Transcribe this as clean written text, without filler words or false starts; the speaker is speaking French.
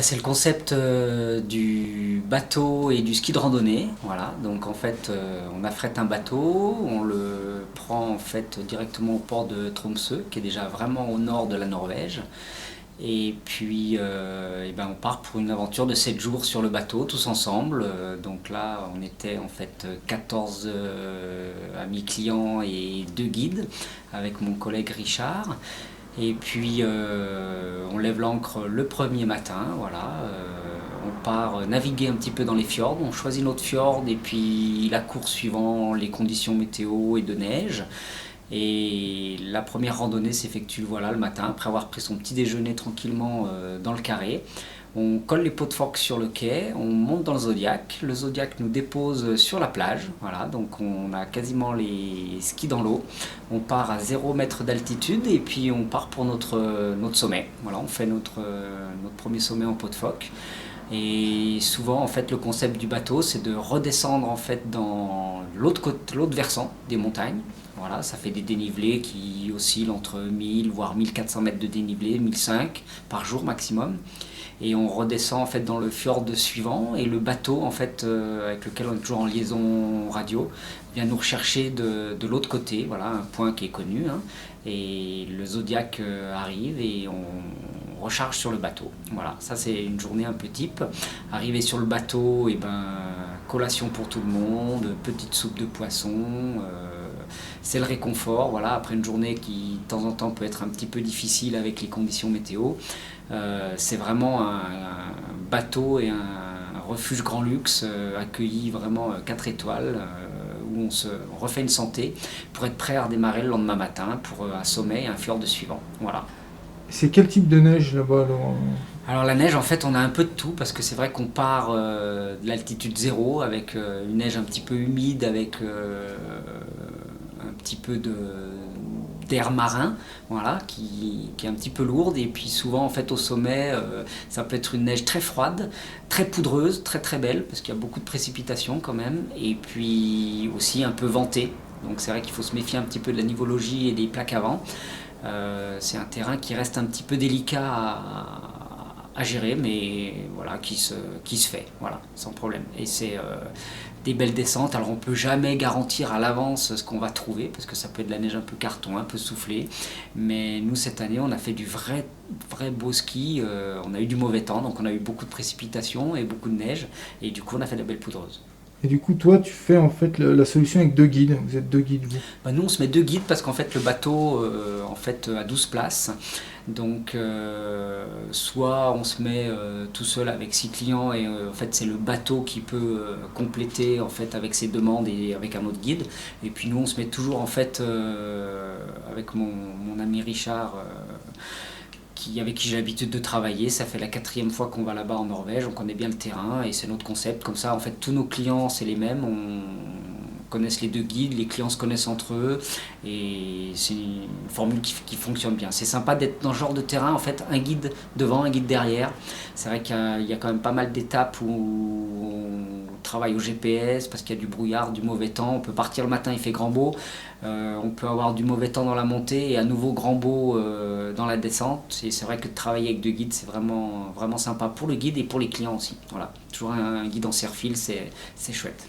C'est le concept du bateau et du ski de randonnée. Voilà. Donc en fait, on affrète un bateau, on le prend en fait directement au port de Tromsø, qui est déjà vraiment au nord de la Norvège. Et puis, on part pour une aventure de 7 jours sur le bateau, tous ensemble. Donc là, on était en fait 14 amis clients et 2 guides avec mon collègue Richard. Et puis, on lève l'ancre le premier matin, voilà. On part naviguer un petit peu dans les fjords. On choisit notre fjord et puis la course suivant les conditions météo et de neige. Et la première randonnée s'effectue voilà, le matin, après avoir pris son petit déjeuner tranquillement dans le carré. On colle les pots de phoque sur le quai, on monte dans le Zodiac. Le Zodiac nous dépose sur la plage. Voilà, donc on a quasiment les skis dans l'eau. On part à 0 m d'altitude et puis on part pour notre sommet. Voilà, on fait notre premier sommet en pot de phoque. Et souvent, en fait, le concept du bateau, c'est de redescendre en fait dans l'autre versant des montagnes. Voilà, ça fait des dénivelés qui oscillent entre 1000 voire 1400 mètres de dénivelé, 1005 par jour maximum. Et on redescend en fait dans le fjord suivant et le bateau en fait avec lequel on est toujours en liaison radio vient nous rechercher de l'autre côté, voilà un point qui est connu, hein. Et le Zodiac arrive et on recharge sur le bateau. Voilà, ça c'est une journée un peu type. Arrivé sur le bateau, et collation pour tout le monde, petite soupe de poisson. C'est le réconfort, voilà, après une journée qui de temps en temps peut être un petit peu difficile avec les conditions météo. C'est vraiment un bateau et un refuge grand luxe accueilli vraiment 4 étoiles où on refait une santé pour être prêt à redémarrer le lendemain matin pour un sommet et un fjord suivant. Voilà. C'est quel type de neige là-bas alors? Alors la neige, en fait, on a un peu de tout parce que c'est vrai qu'on part de l'altitude zéro avec une neige un petit peu humide, avec un petit peu d'air marin, voilà, qui est un petit peu lourde. Et puis souvent, en fait, au sommet, ça peut être une neige très froide, très poudreuse, très très belle parce qu'il y a beaucoup de précipitations quand même. Et puis aussi un peu ventée. Donc c'est vrai qu'il faut se méfier un petit peu de la nivologie et des plaques à vent. C'est un terrain qui reste un petit peu délicat à gérer, mais voilà, qui se fait, voilà, sans problème. Et c'est des belles descentes. Alors on peut jamais garantir à l'avance ce qu'on va trouver, parce que ça peut être de la neige un peu carton, un peu soufflée. Mais nous, cette année, on a fait du vrai beau ski. On a eu du mauvais temps, donc on a eu beaucoup de précipitations et beaucoup de neige. Et du coup, on a fait de la belle poudreuse. Et du coup, toi, tu fais en fait la solution avec 2 guides. Vous êtes 2 guides, vous. Nous, on se met 2 guides parce qu'en fait, le bateau en fait, a 12 places. Donc, soit on se met tout seul avec 6 clients et en fait, c'est le bateau qui peut compléter en fait, avec ses demandes et avec un autre guide. Et puis, nous, on se met toujours en fait avec mon ami Richard. Avec qui j'ai l'habitude de travailler. Ça fait la 4e fois qu'on va là-bas en Norvège, on connaît bien le terrain et c'est notre concept. Comme ça, en fait, tous nos clients, c'est les mêmes. On connaisse les 2 guides, les clients se connaissent entre eux et c'est une formule qui fonctionne bien. C'est sympa d'être dans ce genre de terrain, en fait, un guide devant, un guide derrière. C'est vrai qu'il y a quand même pas mal d'étapes où on travaille au GPS parce qu'il y a du brouillard, du mauvais temps. On peut partir le matin, il fait grand beau. On peut avoir du mauvais temps dans la montée et à nouveau grand beau dans la descente. Et c'est vrai que de travailler avec 2 guides, c'est vraiment sympa pour le guide et pour les clients aussi. Voilà, toujours un guide en serre-fil, c'est chouette.